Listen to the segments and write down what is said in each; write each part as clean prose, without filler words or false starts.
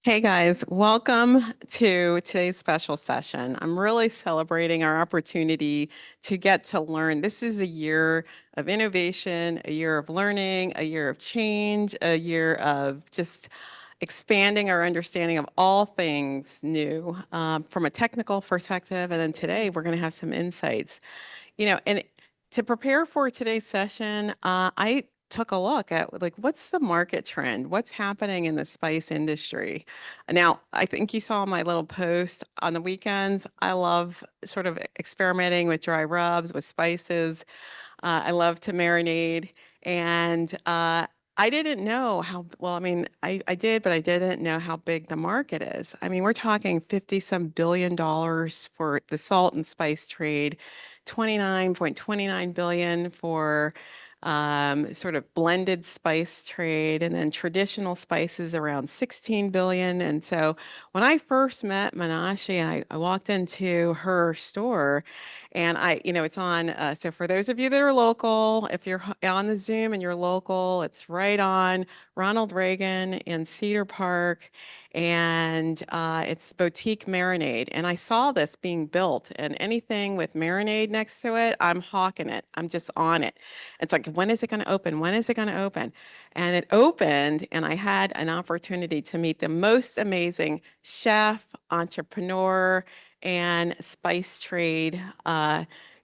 Hey guys, welcome to today's special session. I'm really celebrating our opportunity to get to learn. This is a year of innovation, a year of learning, a year of change, a year of just expanding our understanding of all things new from a technical perspective. And then today we're going to have some insights. And to prepare for today's session, I took a look at like what's the market trend? What's happening in the spice industry? Now, I think you saw my little post on the weekends. I love sort of experimenting with dry rubs, with spices. I love to marinade. And I didn't know how, well, I mean, I did, but I didn't know how big the market is. I mean, we're talking 50 some billion dollars for the salt and spice trade, 29.29 billion for sort of blended spice trade, and then traditional spices around 16 billion. And so when I first met Manashi and I walked into her store, and it's on. So for those of you that are local, if you're on the Zoom and you're local, it's right on Ronald Reagan in Cedar Park, and it's Boutique Marinade. And I saw this being built, and anything with marinade next to it, I'm hawking it. I'm just on it. It's like, when is it going to open? When is it going to open? And it opened, and I had an opportunity to meet the most amazing chef, entrepreneur, and spice trade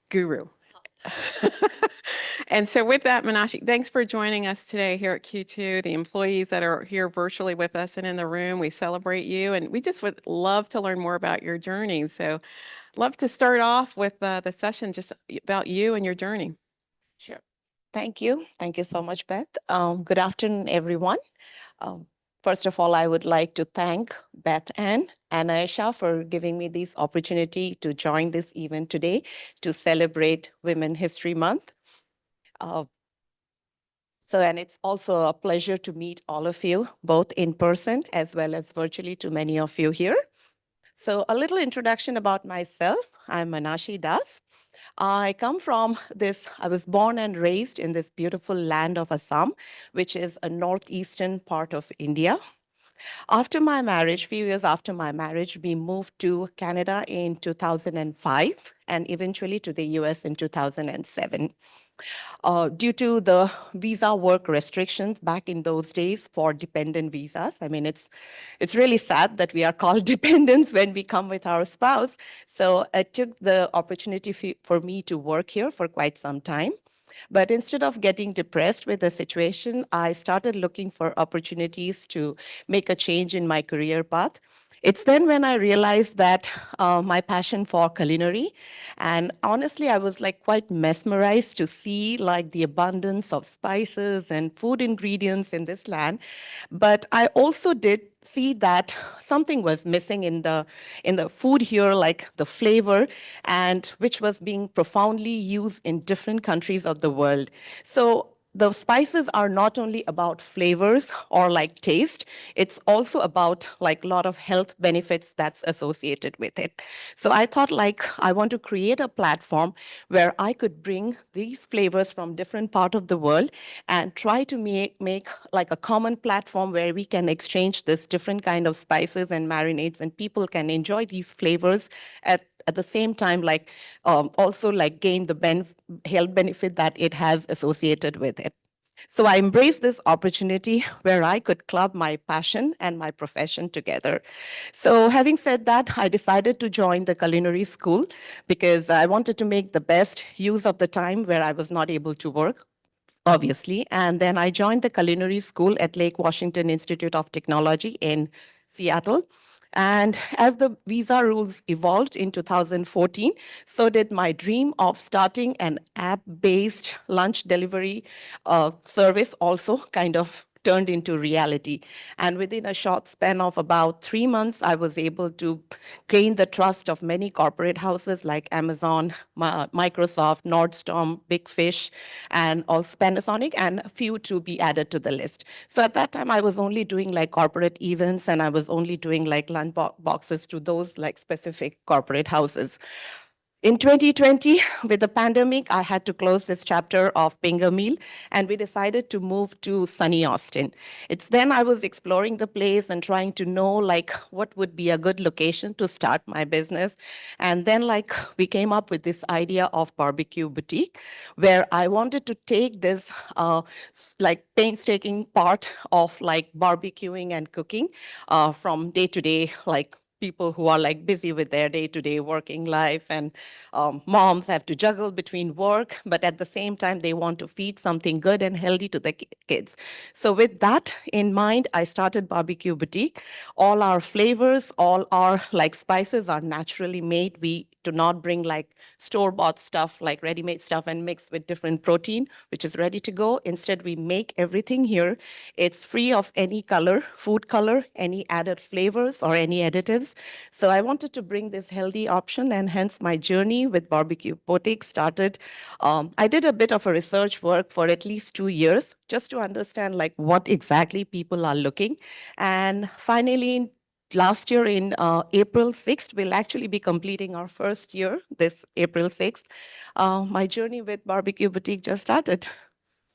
guru. And so with that, Manashi, thanks for joining us today here at Q2. The employees that are here virtually with us and in the room, we celebrate you, and we just would love to learn more about your journey. So love to start off with the session just about you and your journey. Sure. Thank you. Thank you so much, Beth. Good afternoon, everyone. Um, First of all, I would like to thank Beth and Aisha for giving me this opportunity to join this event today to celebrate Women History Month. Uh, and it's also a pleasure to meet all of you, both in person as well as virtually to many of you here. So a little introduction about myself. I'm Manashi Das. I come from I was born and raised in this beautiful land of Assam, which is a northeastern part of India. After my marriage, few years after my marriage, we moved to Canada in 2005 and eventually to the US in 2007. Due to the visa work restrictions back in those days for dependent visas. I mean, it's really sad that we are called dependents when we come with our spouse. So I took the opportunity for me to work here for quite some time. But instead of getting depressed with the situation, I started looking for opportunities to make a change in my career path. It's then when I realized that my passion for culinary, and honestly, I was like quite mesmerized to see like the abundance of spices and food ingredients in this land. But I also did see that something was missing in the food here, like the flavor, and which was being profoundly used in different countries of the world. So the spices are not only about flavors or like taste, it's also about like a lot of health benefits that's associated with it. So I thought like I want to create a platform where I could bring these flavors from different part of the world and try to make like a common platform where we can exchange this different kind of spices and marinades, and people can enjoy these flavors at the same time, like also like gain the health benefit that it has associated with it. So I embraced this opportunity where I could club my passion and my profession together. So having said that, I decided to join the culinary school because I wanted to make the best use of the time where I was not able to work, obviously. And then I joined the culinary school at Lake Washington Institute of Technology in Seattle. And as the visa rules evolved in 2014, so did my dream of starting an app-based lunch delivery service also kind of turned into reality. And within a short span of about 3 months, I was able to gain the trust of many corporate houses like Amazon, Microsoft, Nordstrom, Big Fish, and also Panasonic, and a few to be added to the list. So at that time, I was only doing like corporate events, and I was only doing like lunch boxes to those like specific corporate houses. In 2020, with the pandemic, I had to close this chapter of Finger Meal, and we decided to move to sunny Austin. It's then I was exploring the place and trying to know like what would be a good location to start my business. And then like we came up with this idea of barbecue boutique, where I wanted to take this like painstaking part of like barbecuing and cooking from day to day, like people who are like busy with their day-to-day working life, and moms have to juggle between work, but at the same time they want to feed something good and healthy to the kids. So with that in mind, I started Barbecue Boutique. All our flavors, all our like spices are naturally made. We do not bring like store-bought stuff, like ready-made stuff, and mix with different protein, which is ready to go. Instead, we make everything here. It's free of any color, food color, any added flavors or any additives. So I wanted to bring this healthy option, and hence my journey with Barbecue Boutique started. I did a bit of a research work for at least 2 years just to understand like what exactly people are looking. And finally, last year in April 6th, we'll actually be completing our first year this April 6th. My journey with Barbecue Boutique just started.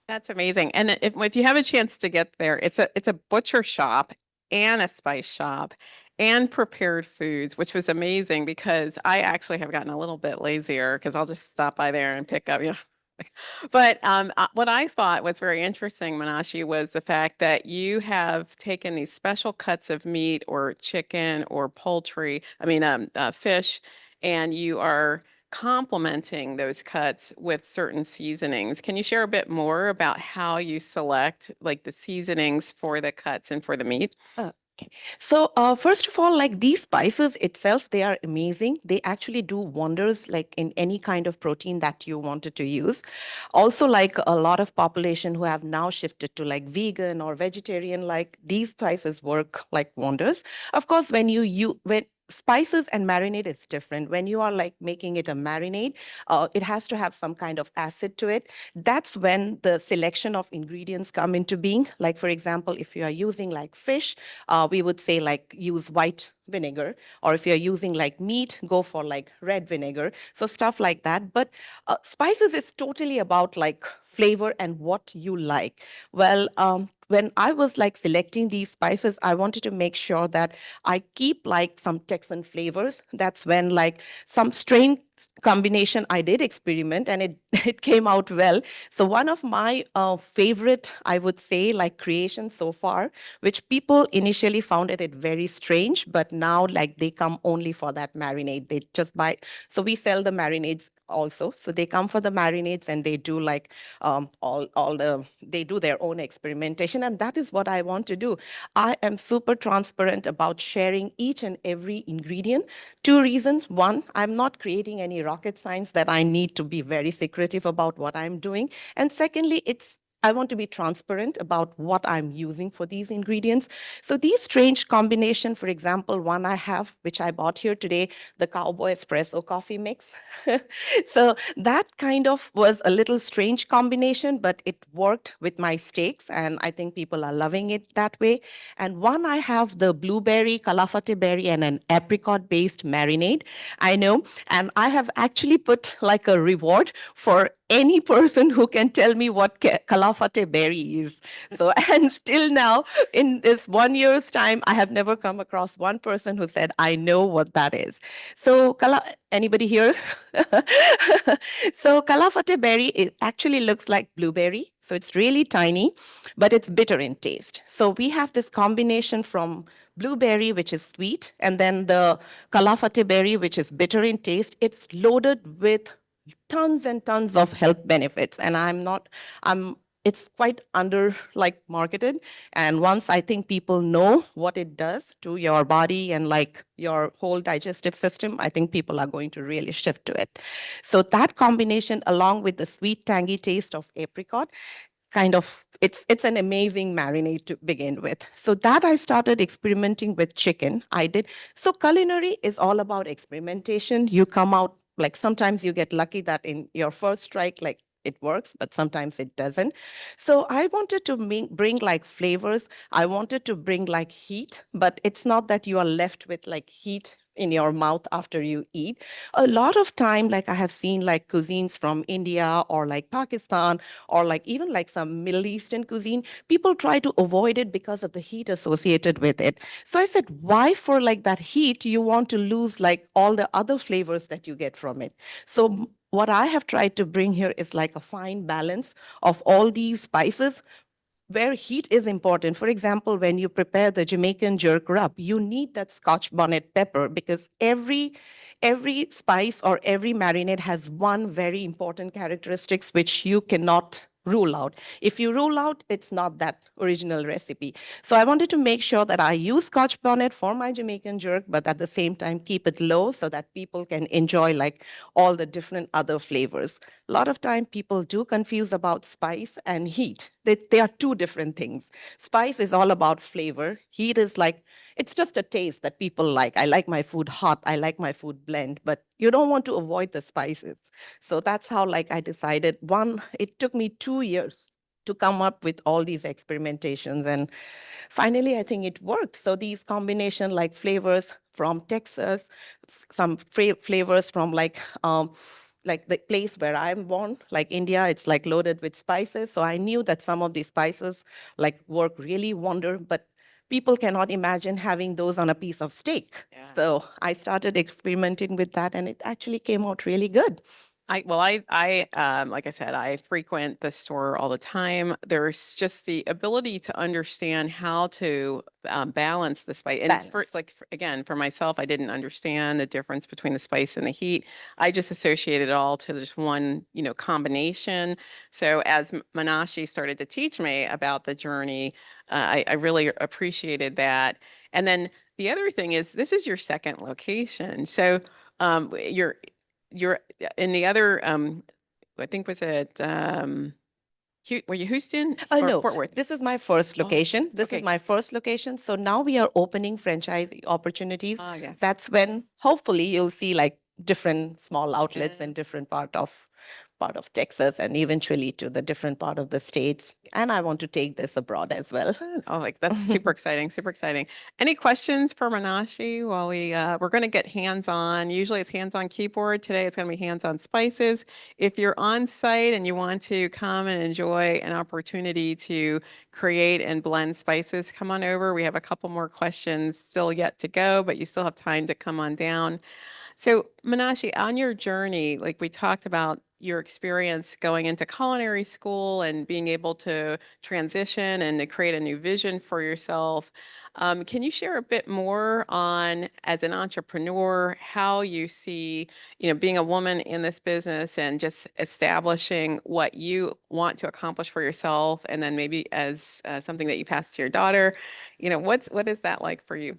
That's amazing. And if you have a chance to get there, it's a butcher shop and a spice shop and prepared foods, which was amazing because I actually have gotten a little bit lazier because I'll just stop by there and pick up, you know. But what I thought was very interesting, Manashi, was the fact that you have taken these special cuts of meat or chicken or poultry, fish, and you are complementing those cuts with certain seasonings. Can you share a bit more about how you select like the seasonings for the cuts and for the meat? Okay. So, first of all, like these spices itself, they are amazing. They actually do wonders, like in any kind of protein that you wanted to use. Also, like a lot of population who have now shifted to like vegan or vegetarian, like these spices work like wonders. Of course, when spices and marinade is different. When you are like making it a marinade, it has to have some kind of acid to it. That's when the selection of ingredients come into being. Like for example, if you are using like fish, we would say like use white vinegar, or if you're using like meat, go for like red vinegar. So stuff like that. But spices is totally about like flavor and what you like. Well, when I was like selecting these spices, I wanted to make sure that I keep like some Texan flavors. That's when like some strain combination I did experiment, and it it came out well. So one of my favorite, I would say, like creations so far, which people initially found it very strange, but now like they come only for that marinade. They just buy. So we sell the marinades also. So they come for the marinades, and they do like all the they do their own experimentation, and that is what I want to do. I am super transparent about sharing each and every ingredient. Two reasons: one, I'm not creating any rocket science that I need to be very secretive about what I'm doing, and secondly, I want to be transparent about what I'm using for these ingredients. So these strange combination, for example, one I have, which I bought here today, the Cowboy Espresso coffee mix. So that kind of was a little strange combination, but it worked with my steaks, and I think people are loving it that way. And one I have the blueberry, calafate berry, and an apricot-based marinade. I know, and I have actually put like a reward for any person who can tell me what calafate berry is. So, and still now, in this 1 year's time, I have never come across one person who said, I know what that is. So, anybody here? So, calafate berry, it actually looks like blueberry. So, it's really tiny, but it's bitter in taste. So, we have this combination from blueberry, which is sweet, and then the calafate berry, which is bitter in taste. It's loaded with tons and tons of health benefits, and I'm it's quite under like marketed, and once I think people know what it does to your body and like your whole digestive system, I think people are going to really shift to it. So that combination, along with the sweet tangy taste of apricot, kind of it's an amazing marinade to begin with. So that I started experimenting with chicken. I did. So culinary is all about experimentation. You come out like sometimes you get lucky that in your first strike, like it works, but sometimes it doesn't. So I wanted to bring like flavors. I wanted to bring like heat, but it's not that you are left with like heat in your mouth after you eat. A lot of time, like I have seen like cuisines from India or like Pakistan or like even like some Middle Eastern cuisine, people try to avoid it because of the heat associated with it. So I said, why for like that heat you want to lose like all the other flavors that you get from it? So what I have tried to bring here is like a fine balance of all these spices where heat is important. For example, when you prepare the Jamaican jerk rub, you need that Scotch bonnet pepper because every spice or every marinade has one very important characteristics which you cannot rule out. If you rule out, it's not that original recipe. So I wanted to make sure that I use Scotch bonnet for my Jamaican jerk, but at the same time keep it low so that people can enjoy like all the different other flavors. A lot of time people do confuse about spice and heat. They are two different things. Spice is all about flavor. Heat is like, it's just a taste that people like. I like my food hot. I like my food blend, but you don't want to avoid the spices. So that's how like I decided. One, it took me 2 years to come up with all these experimentations. And finally, I think it worked. So these combination like flavors from Texas, some flavors from like the place where I'm born, like India, it's like loaded with spices. So I knew that some of these spices like work really wonder, but people cannot imagine having those on a piece of steak. Yeah. So I started experimenting with that and it actually came out really good. Like I said, I frequent the store all the time. There's just the ability to understand how to balance the spice. And Balance. again, for myself, I didn't understand the difference between the spice and the heat. I just associated it all to just one, combination. So as Manashi started to teach me about the journey, I really appreciated that. And then the other thing is, this is your second location. So you're in the other, I think was it, were you Houston or No, Fort Worth? this is my first Oh, location. This is okay. my first location. So now we are opening franchise opportunities. Ah, yes. That's when hopefully you'll see like different small outlets Yeah. in different part of Texas and eventually to the different part of the states. And I want to take this abroad as well. Oh, like that's super exciting, super exciting. Any questions for Manashi while we're going to get hands-on. Usually it's hands-on keyboard. Today it's going to be hands-on spices. If you're on site and you want to come and enjoy an opportunity to create and blend spices, come on over. We have a couple more questions still yet to go, but you still have time to come on down. So, Manashi, on your journey, like we talked about your experience going into culinary school and being able to transition and to create a new vision for yourself, can you share a bit more on, as an entrepreneur, how you see, being a woman in this business and just establishing what you want to accomplish for yourself, and then maybe as something that you pass to your daughter, what is that like for you?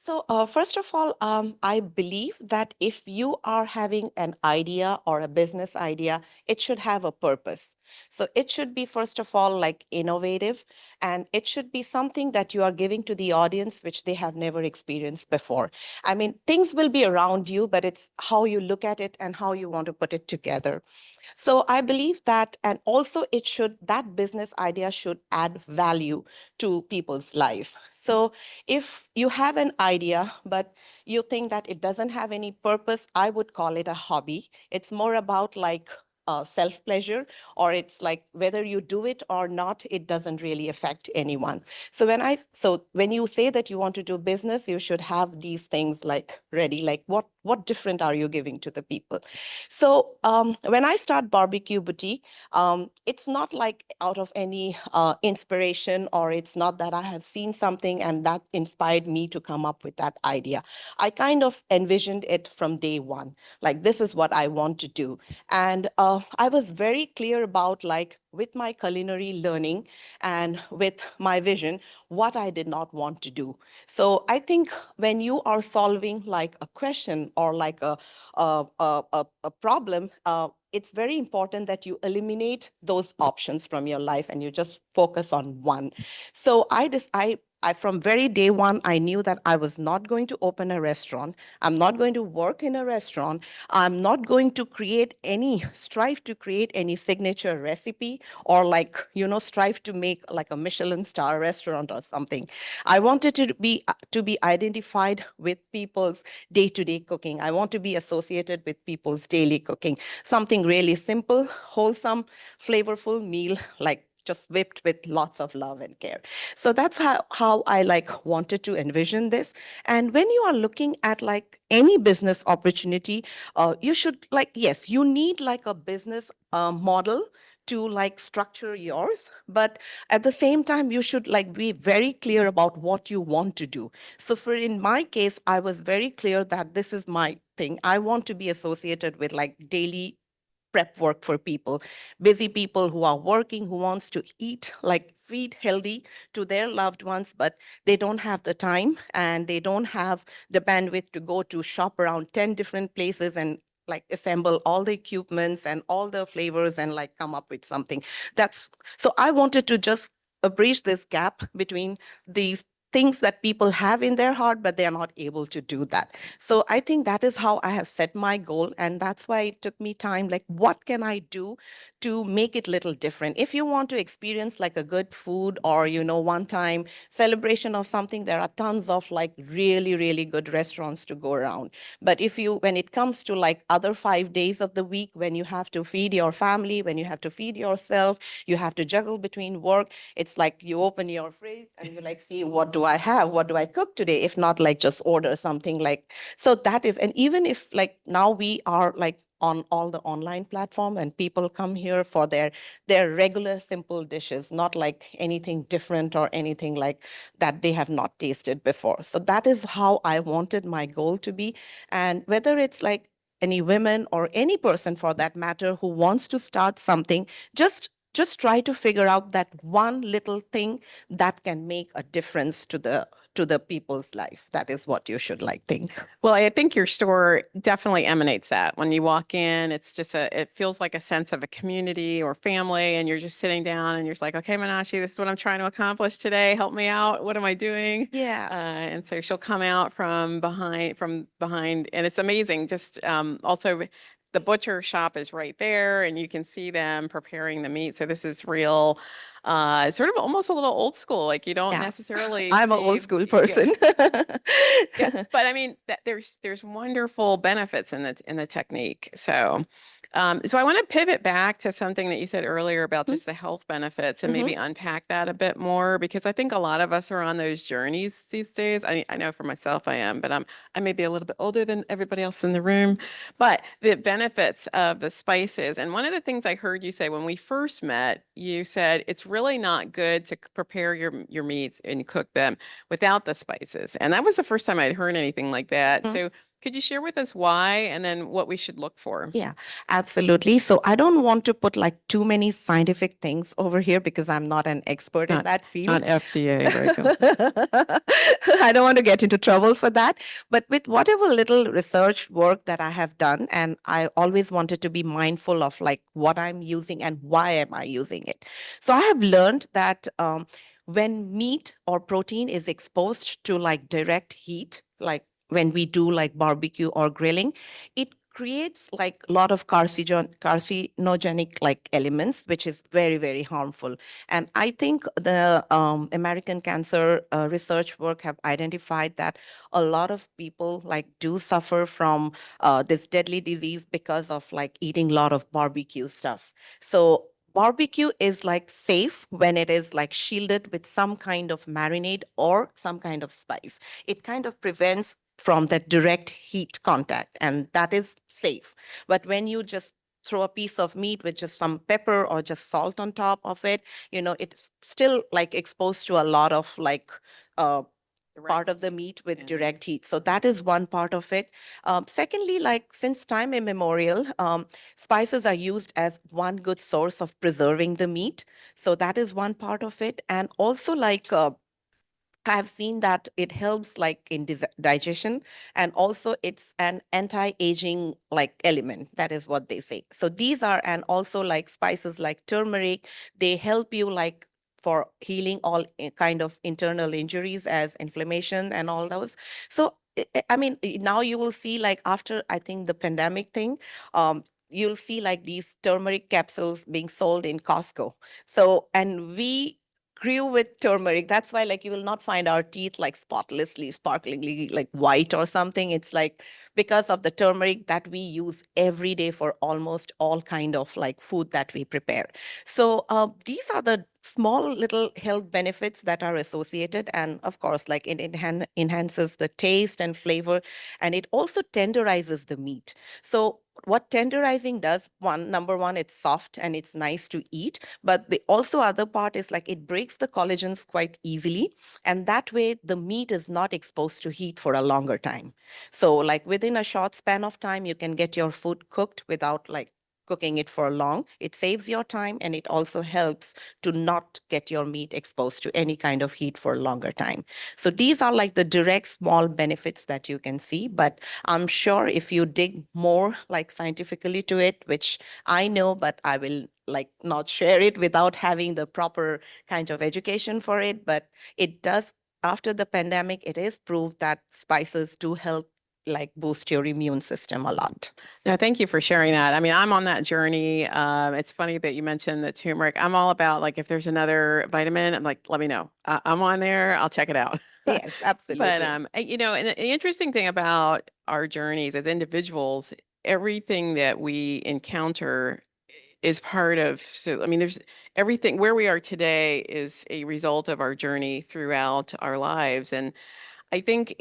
So, first of all, I believe that if you are having an idea or a business idea, it should have a purpose. So, it should be, first of all, like innovative, and it should be something that you are giving to the audience which they have never experienced before. I mean, things will be around you, but it's how you look at it and how you want to put it together. So I believe that, and also that business idea should add value to people's life. So if you have an idea, but you think that it doesn't have any purpose, I would call it a hobby. It's more about like self pleasure, or it's like whether you do it or not, it doesn't really affect anyone. So when you say that you want to do business, you should have these things like ready, like what different are you giving to the people? So when I start Barbecue Boutique, it's not like out of any inspiration, or it's not that I have seen something and that inspired me to come up with that idea. I kind of envisioned it from day one, like this is what I want to do. And I was very clear about like with my culinary learning and with my vision, what I did not want to do. So I think when you are solving like a question or like a problem, it's very important that you eliminate those options from your life and you just focus on one. So I from very day one, I knew that I was not going to open a restaurant. I'm not going to work in a restaurant. I'm not going to strive to create any signature recipe or strive to make like a Michelin star restaurant or something. I wanted to be identified with people's day-to-day cooking. I want to be associated with people's daily cooking. Something really simple, wholesome, flavorful meal, like just whipped with lots of love and care. So that's how I like wanted to envision this. And when you are looking at like any business opportunity, you should like, yes, you need like a business model to like structure yours, but at the same time you should like be very clear about what you want to do. So for in my case, I was very clear that this is my thing. I want to be associated with like daily prep work for people, busy people who are working, who wants to eat, like feed healthy to their loved ones, but they don't have the time and they don't have the bandwidth to go to shop around 10 different places and like assemble all the equipments and all the flavors and like come up with something. That's so I wanted to just bridge this gap between these things that people have in their heart, but they are not able to do that. So I think that is how I have set my goal. And that's why it took me time. Like, what can I do to make it little different? If you want to experience like a good food or, one time celebration or something, there are tons of like really, really good restaurants to go around. But when it comes to like other 5 days of the week, when you have to feed your family, when you have to feed yourself, you have to juggle between work, it's like you open your fridge and you like, see, what do I have? What do I cook today? If not, like just order something like, so that is, and even if like now we are like on all the online platform and people come here for their regular simple dishes, not like anything different or anything like that they have not tasted before. So that is how I wanted my goal to be. And whether it's like any women or any person for that matter who wants to start something, just try to figure out that one little thing that can make a difference to the people's life. That is what you should like think. Well, I think your store definitely emanates that. When you walk in, it feels like a sense of a community or family, and you're just sitting down and you're just like, okay, Manashi, this is what I'm trying to accomplish today. Help me out. What am I doing? Yeah. And so she'll come out from behind, and it's amazing. Just also, the butcher shop is right there, and you can see them preparing the meat. So this is real, sort of almost a little old school. Like you don't Yeah. necessarily I'm an old see. school person. Yeah, but I mean that there's wonderful benefits in the technique. So I want to pivot back to something that you said earlier about just the health benefits and Mhm. maybe unpack that a bit more because I think a lot of us are on those journeys these days. I know for myself I am, but I may be a little bit older than everybody else in the room. But the benefits of the spices, and one of the things I heard you say when we first met, you said it's really not good to prepare your meats and cook them without the spices. And that was the first time I'd heard anything like that. Mhm. So could you share with us why and then what we should look for? Yeah, absolutely. So I don't want to put like too many scientific things over here because I'm not an expert in Not that field. not FDA, right? Go. I don't want to get into trouble for that. But with whatever little research work that I have done, and I always wanted to be mindful of like what I'm using and why am I using it. So I have learned that when meat or protein is exposed to like direct heat, like when we do like barbecue or grilling, it creates like a lot of carcinogenic like elements, which is very, very harmful. And I think the American Cancer Research work have identified that a lot of people like do suffer from this deadly disease because of like eating a lot of barbecue stuff. So barbecue is like safe when it is like shielded with some kind of marinade or some kind of spice. It kind of prevents from that direct heat contact, and that is safe. But when you just throw a piece of meat with just some pepper or just salt on top of it, it's still like exposed to a lot of like part Direct of the heat. meat with Yeah. direct heat. So that is one part of it. Secondly, like since time immemorial, spices are used as one good source of preserving the meat. So that is one part of it. And also like I've seen that it helps like in digestion, and also it's an anti-aging like element. That is what they say. So these are, and also like spices like turmeric, they help you like for healing all kind of internal injuries as inflammation and all those. So I mean, now you will see like after I think the pandemic thing, you'll see like these turmeric capsules being sold in Costco. So, and we grew with turmeric. That's why like you will not find our teeth like spotlessly, sparklingly like white or something. It's like because of the turmeric that we use every day for almost all kind of like food that we prepare. So these are the small little health benefits that are associated. And of course, like it enhances the taste and flavor, and it also tenderizes the meat. So what tenderizing does, number one, it's soft and it's nice to eat. But the also other part is like it breaks the collagens quite easily. And that way the meat is not exposed to heat for a longer time. So like within a short span of time, you can get your food cooked without like cooking it for long. It saves your time, and it also helps to not get your meat exposed to any kind of heat for a longer time. So these are like the direct small benefits that you can see. But I'm sure if you dig more like scientifically to it, which I know, but I will like not share it without having the proper kind of education for it. But it does, after the pandemic, it is proved that spices do help like boost your immune system a lot. No, thank you for sharing that. I mean, I'm on that journey. It's funny that you mentioned the turmeric. I'm all about like if there's another vitamin, I'm like, let me know. I'm on there. I'll check it out. Yes, But absolutely. and the interesting thing about our journeys as individuals, everything that we encounter is part of, so I mean, there's everything where we are today is a result of our journey throughout our lives. And I think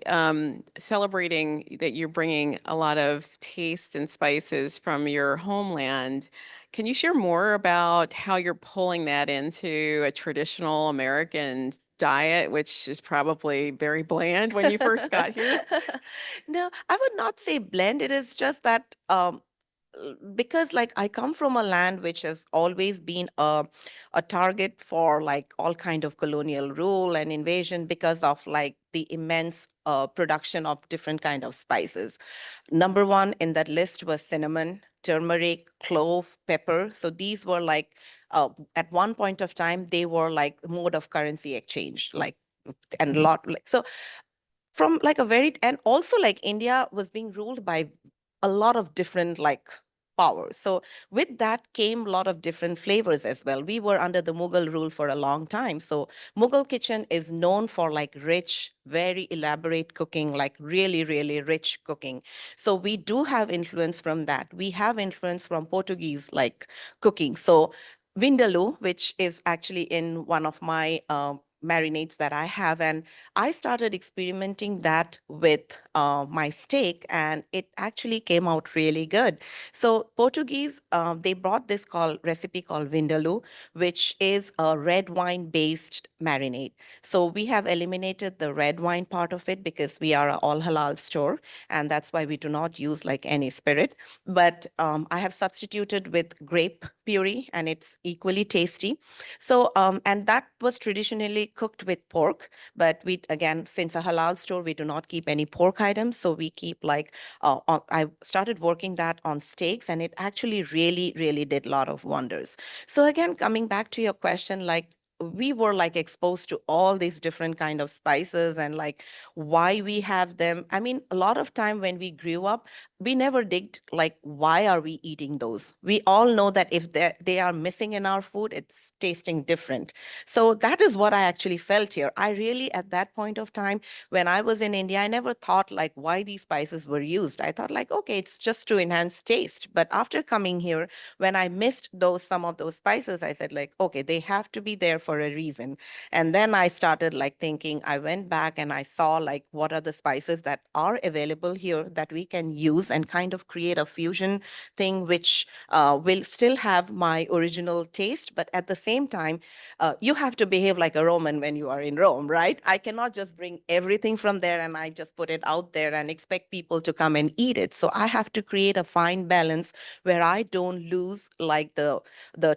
celebrating that you're bringing a lot of taste and spices from your homeland. Can you share more about how you're pulling that into a traditional American diet, which is probably very bland when you first got here? No, I would not say blend. It is just that because like I come from a land which has always been a target for like all kind of colonial rule and invasion because of like the immense production of different kind of spices. Number one in that list was cinnamon, turmeric, clove, pepper. So these were like at one point of time they were like mode of currency exchange, like and a lot like so from like a very, and also like India was being ruled by a lot of different like powers. So with that came a lot of different flavors as well. We were under the Mughal rule for a long time. So Mughal kitchen is known for like rich, very elaborate cooking, like really, really rich cooking. So we do have influence from that. We have influence from Portuguese like cooking. So Vindaloo, which is actually in one of my marinades that I have, and I started experimenting that with my steak, and it actually came out really good. So Portuguese, they brought this called recipe called vindaloo, which is a red wine based marinade. So we have eliminated the red wine part of it because we are an all halal store, and that's why we do not use like any spirit. But I have substituted with grape puree, and it's equally tasty. So, and that was traditionally cooked with pork, but we, again, since a halal store, we do not keep any pork items. So we keep like, I started working that on steaks, and it actually really, really did a lot of wonders. So again, coming back to your question, like, we were like exposed to all these different kind of spices and like why we have them. I mean, a lot of time when we grew up, we never digged like why are we eating those. We all know that if they are missing in our food, it's tasting different. So that is what I actually felt here. I really, at that point of time when I was in India, I never thought like why these spices were used. I thought like, okay, it's just to enhance taste. But after coming here, when I missed those some of those spices, I said like, okay, they have to be there for a reason. And then I started like thinking, I went back and I saw like what are the spices that are available here that we can use and kind of create a fusion thing which will still have my original taste, but at the same time, you have to behave like a Roman when you are in Rome, right? I cannot just bring everything from there and I just put it out there and expect people to come and eat it. So I have to create a fine balance where I don't lose like the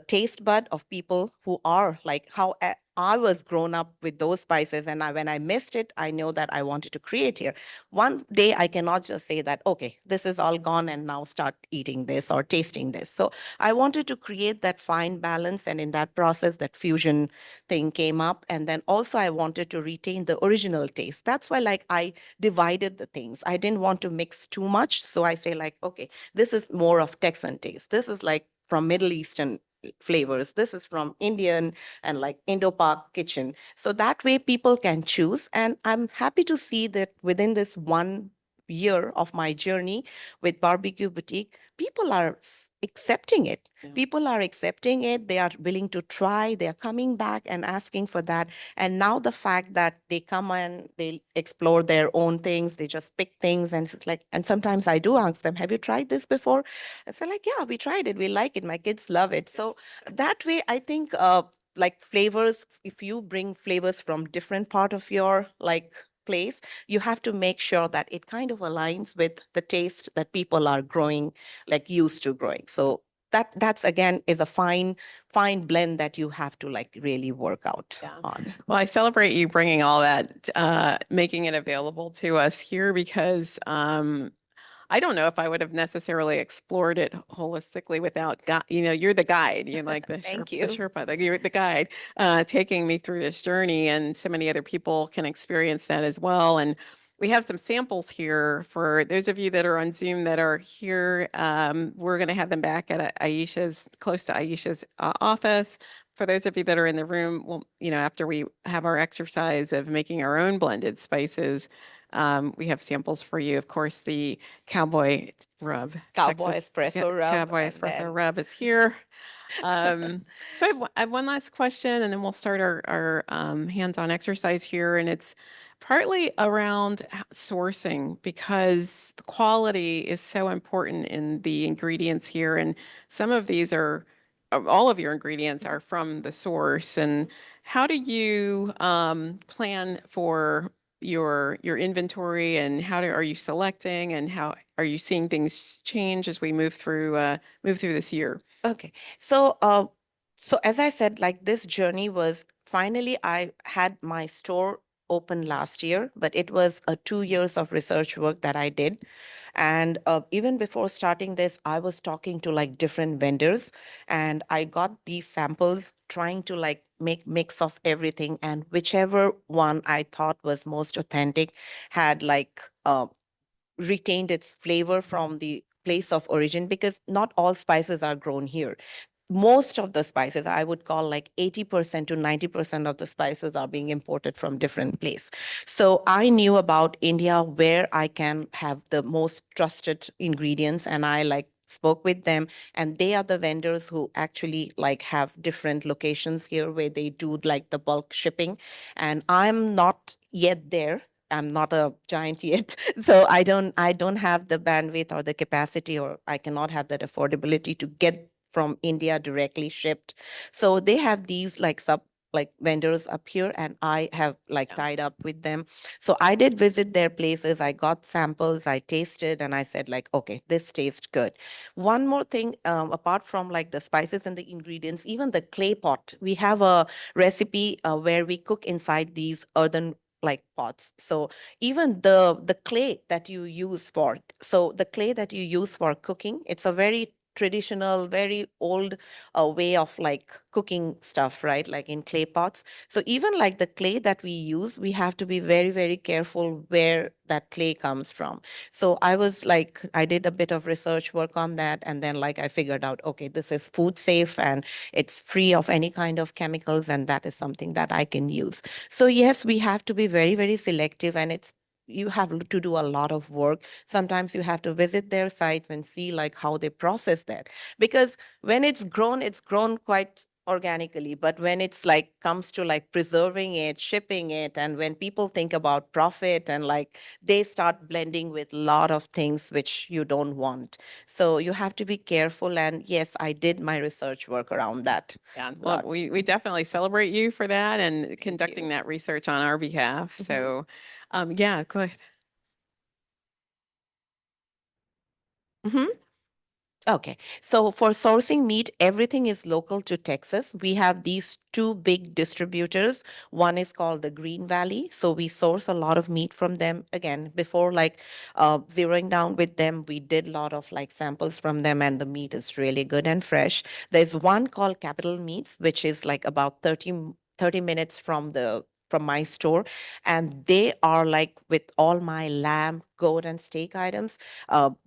taste bud of people who are like how I was grown up with those spices, and when I missed it, I know that I wanted to create here. One day, I cannot just say that, okay, this is all gone, and now start eating this or tasting this. So I wanted to create that fine balance, and in that process, that fusion thing came up. And then also, I wanted to retain the original taste. That's why, like, I divided the things. I didn't want to mix too much, so I say, like, okay, this is more of Texan taste. This is like from Middle Eastern flavors. This is from Indian and like Indo-Pak kitchen. So that way people can choose. And I'm happy to see that within this 1 year of my journey with Barbecue Boutique, people are accepting it. Yeah. People are accepting it. They are willing to try. They are coming back and asking for that. And now the fact that they come and they explore their own things, they just pick things. And it's like, and sometimes I do ask them, have you tried this before? And so like, yeah, we tried it. We like it. My kids love it. So that way, I think like flavors, if you bring flavors from different part of your like place, you have to make sure that it kind of aligns with the taste that people are growing, like used to growing. So that's again is a fine blend that you have to like really work out Yeah. on. Well, I celebrate you bringing all that, making it available to us here because I don't know if I would have necessarily explored it holistically without, you're the guide, you're like Thank the you. Sherpa, you're the guide, taking me through this journey, and so many other people can experience that as well. And we have some samples here for those of you that are on Zoom that are here. We're going to have them back at close to Aisha's office. For those of you that are in the room, well, after we have our exercise of making our own blended spices, we have samples for you. Of course, the Cowboy Rub, Cowboy Texas espresso rub, Cowboy and Espresso then Rub is here. So I have one last question, and then we'll start our hands-on exercise here. And it's partly around sourcing because the quality is so important in the ingredients here. And some of these are, all of your ingredients are from the source. And how do you plan for your inventory, and are you selecting, and how are you seeing things change as we move through this year? okay. So, so as I said, like this journey was finally I had my store open last year, but it was a 2 years of research work that I did. And even before starting this, I was talking to like different vendors, and I got these samples, trying to like make mix of everything, and whichever one I thought was most authentic had like retained its flavor from the place of origin, because not all spices are grown here. Most of the spices, I would call like 80% to 90% of the spices are being imported from different place. So I knew about India where I can have the most trusted ingredients, and I like spoke with them, and they are the vendors who actually like have different locations here where they do like the bulk shipping. And I'm not yet there. I'm not a giant yet. So I don't have the bandwidth or the capacity, or I cannot have that affordability to get from India directly shipped. So they have these like like vendors up here, and I have like Yeah. tied up with them. So I did visit their places. I got samples, I tasted, and I said like, okay, this tastes good. One more thing, apart from like the spices and the ingredients, even the clay pot, we have a recipe where we cook inside these earthen like pots. So even the clay that you use for, so the clay that you use for cooking, it's a very traditional, very old way of like cooking stuff, right? Like in clay pots. So even like the clay that we use, we have to be very, very careful where that clay comes from. So I was like, I did a bit of research work on that, and then like I figured out, okay, this is food safe and it's free of any kind of chemicals, and that is something that I can use. So yes, we have to be very, very selective, and it's you have to do a lot of work. Sometimes you have to visit their sites and see like how they process that. Because when it's grown quite organically. But when it's like comes to like preserving it, shipping it, and when people think about profit and like they start blending with a lot of things which you don't want. So you have to be careful. And yes, I did my research work around that Yeah, a well, lot. we definitely celebrate you for that and Thank conducting you. that research on our behalf. Mhm. So, yeah, go ahead. Mhm. Okay. So for sourcing meat, everything is local to Texas. We have these two big distributors. One is called the Green Valley. So we source a lot of meat from them. Again, before like zeroing down with them, we did a lot of like samples from them, and the meat is really good and fresh. There's one called Capital Meats, which is like about 30 minutes from my store, and they are like with all my lamb, goat, and steak items.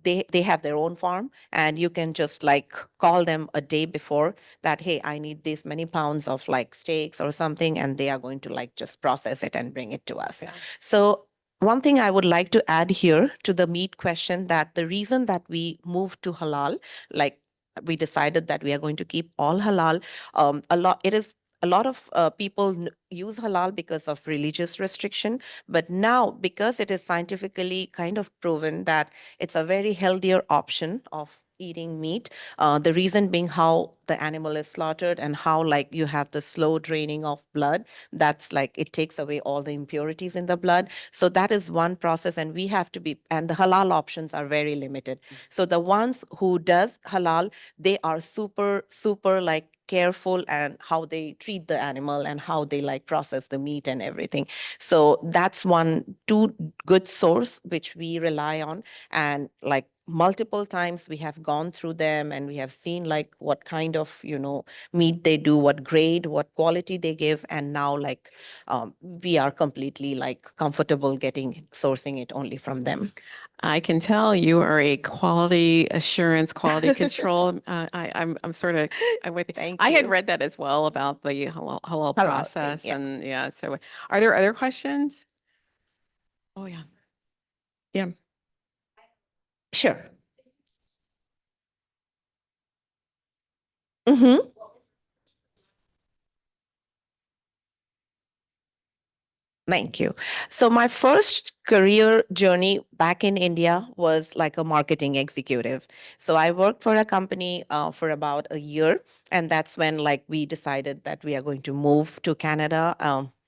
They have their own farm, and you can just like call them a day before that, hey, I need this many pounds of like steaks or something, and they are going to like just process it and bring it to us. Yeah. So one thing I would like to add here to the meat question, that the reason that we moved to halal, like we decided that we are going to keep all halal, a lot of people use halal because of religious restriction, but now because it is scientifically kind of proven that it's a very healthier option of eating meat. The reason being how the animal is slaughtered and how like you have the slow draining of blood. That's like it takes away all the impurities in the blood. So that is one process, and we have to be. And the halal options are very limited. So the ones who does halal, they are super like careful and how they treat the animal and how they like process the meat and everything. So that's one two good source which we rely on, and like multiple times we have gone through them and we have seen like what kind of meat they do, what grade, what quality they give, and now like we are completely like comfortable getting sourcing it only from them. I can tell you are a quality assurance, quality control. I'm sort of, I'm with you. Thank I had you. read that as well about the halal Halal thing, process, yeah. and yeah. So, are there other questions? Oh yeah, yeah. Sure. Mm-hmm. Thank you. So, my first career journey back in India was like a marketing executive. So, I worked for a company for about a year, and that's when like we decided that we are going to move to Canada.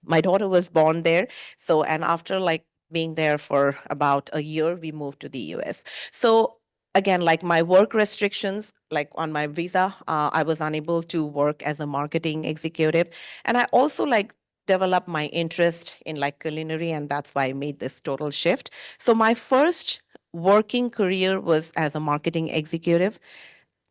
My daughter was born there. So, and after like being there for about a year, we moved to the US. So, again, like my work restrictions, like on my visa, I was unable to work as a marketing executive. And I also like develop my interest in like culinary, and that's why I made this total shift. So my first working career was as a marketing executive,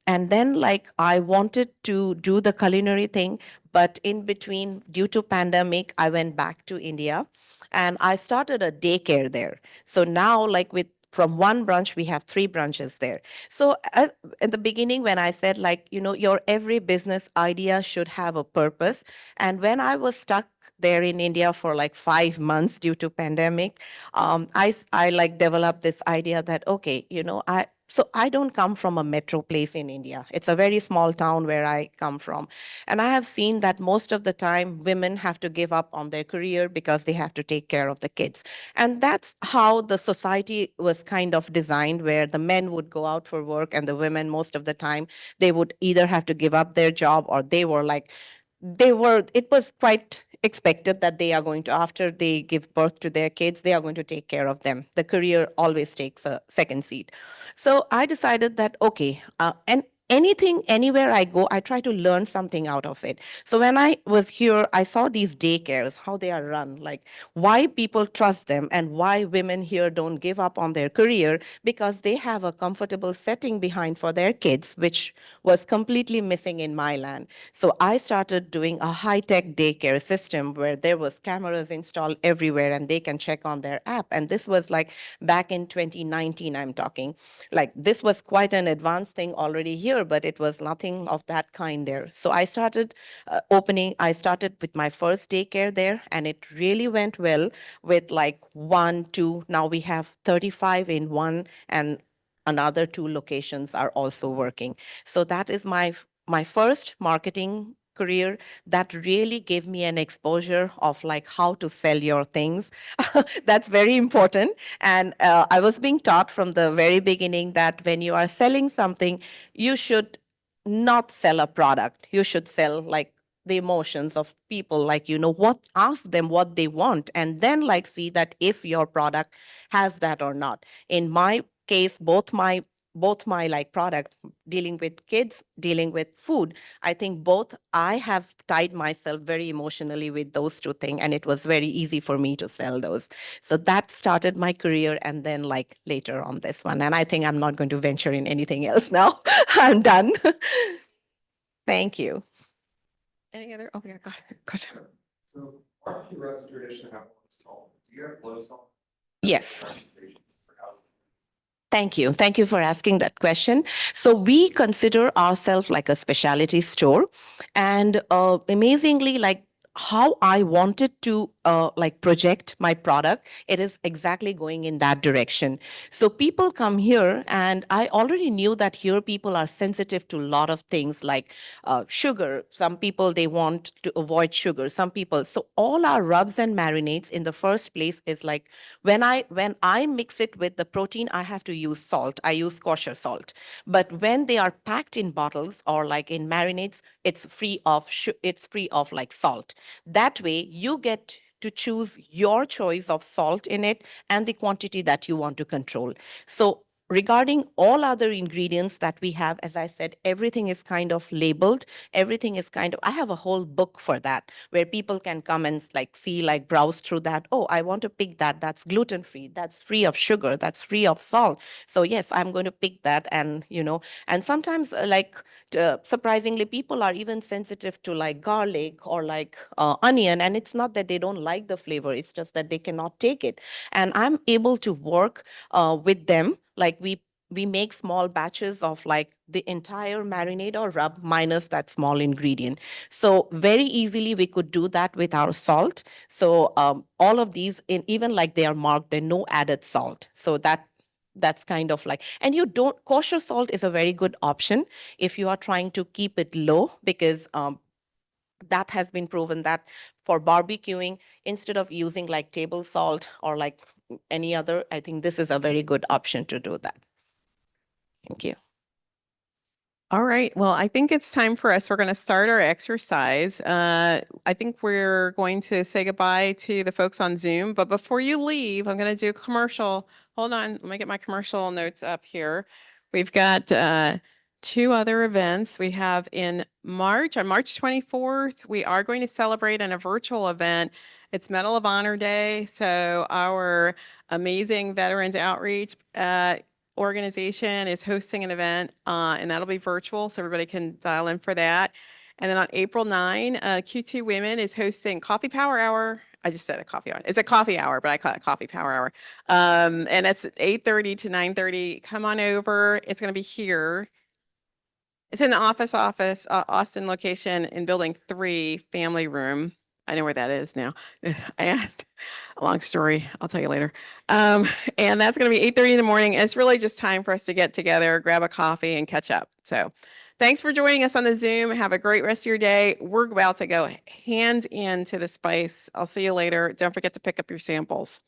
and then like I wanted to do the culinary thing, but in between, due to pandemic, I went back to India and I started a daycare there. So now like with from one branch we have three branches there. So in the beginning when I said like your every business idea should have a purpose, and when I was stuck there in India for like 5 months due to pandemic, I like developed this idea that okay, I don't come from a metro place in India. It's a very small town where I come from. And I have seen that most of the time women have to give up on their career because they have to take care of the kids. And that's how the society was kind of designed, where the men would go out for work and the women, most of the time, they would either have to give up their job, or it was quite expected that they are going to, after they give birth to their kids, they are going to take care of them. The career always takes a second seat. So I decided that okay, and anything anywhere I go, I try to learn something out of it. So when I was here, I saw these daycares, how they are run, like why people trust them and why women here don't give up on their career, because they have a comfortable setting behind for their kids, which was completely missing in my land. So I started doing a high-tech daycare system where there was cameras installed everywhere and they can check on their app. And this was like back in 2019, I'm talking. Like this was quite an advanced thing already here, but it was nothing of that kind there. So I started with my first daycare there, and it really went well with like one, two. Now we have 35 in one, and another two locations are also working. So that is my first marketing career that really gave me an exposure of like how to sell your things. That's very important. And I was being taught from the very beginning that when you are selling something, you should not sell a product. You should sell like the emotions of people, like what, ask them what they want, and then like see that if your product has that or not. In my case, both my both my like product, dealing with kids, dealing with food, I think both I have tied myself very emotionally with those two things, and it was very easy for me to sell those. So that started my career, and then like later on this one. And I think I'm not going to venture in anything else now. I'm done. Thank you. Any other? Oh, yeah, go ahead. Question. So barbecue rubs traditionally have low salt. Do you have low salt? Yes. Thank you. Thank you for asking that question. So we consider ourselves like a specialty store, and amazingly, like how I wanted to like project my product, it is exactly going in that direction. So people come here, and I already knew that here people are sensitive to a lot of things like sugar. Some people they want to avoid sugar. Some people. So all our rubs and marinades in the first place is like when I mix it with the protein, I have to use salt. I use kosher salt. But when they are packed in bottles or like in marinades, it's free of like salt. That way you get to choose your choice of salt in it and the quantity that you want to control. So regarding all other ingredients that we have, as I said, everything is kind of labeled. Everything is kind of, I have a whole book for that where people can come and like see, like browse through that. Oh, I want to pick that. That's gluten free. That's free of sugar. That's free of salt. So yes, I'm going to pick that. And, and sometimes surprisingly, people are even sensitive to like garlic or like onion. And it's not that they don't like the flavor. It's just that they cannot take it. And I'm able to work with them. Like we make small batches of like the entire marinade or rub minus that small ingredient. So very easily we could do that with our salt. So all of these, in even like they are marked, they're no added salt. So that's kind of like, and you don't, kosher salt is a very good option if you are trying to keep it low, because that has been proven that for barbecuing, instead of using like table salt or like any other, I think this is a very good option to do that. Thank you. All right. Well, I think it's time for us. We're going to start our exercise. I think we're going to say goodbye to the folks on Zoom. But before you leave, I'm going to do a commercial. Hold on. Let me get my commercial notes up here. We've got two other events. We have in March, on March 24th, we are going to celebrate in a virtual event. It's Medal of Honor Day. So our amazing Veterans Outreach organization is hosting an event, and that'll be virtual, so everybody can dial in for that. And then on April 9, Q2 Women is hosting Coffee Power Hour. I just said a coffee hour. It's a coffee hour, but I call it Coffee Power Hour. And it's 8:30 to 9:30. Come on over. It's going to be here. It's in the office, Austin location in building 3, family room. I know where that is now. And a long story, I'll tell you later. And that's going to be 8:30 in the morning. It's really just time for us to get together, grab a coffee, and catch up. So thanks for joining us on the Zoom. Have a great rest of your day. We're about to go hand into the spice. I'll see you later. Don't forget to pick up your samples.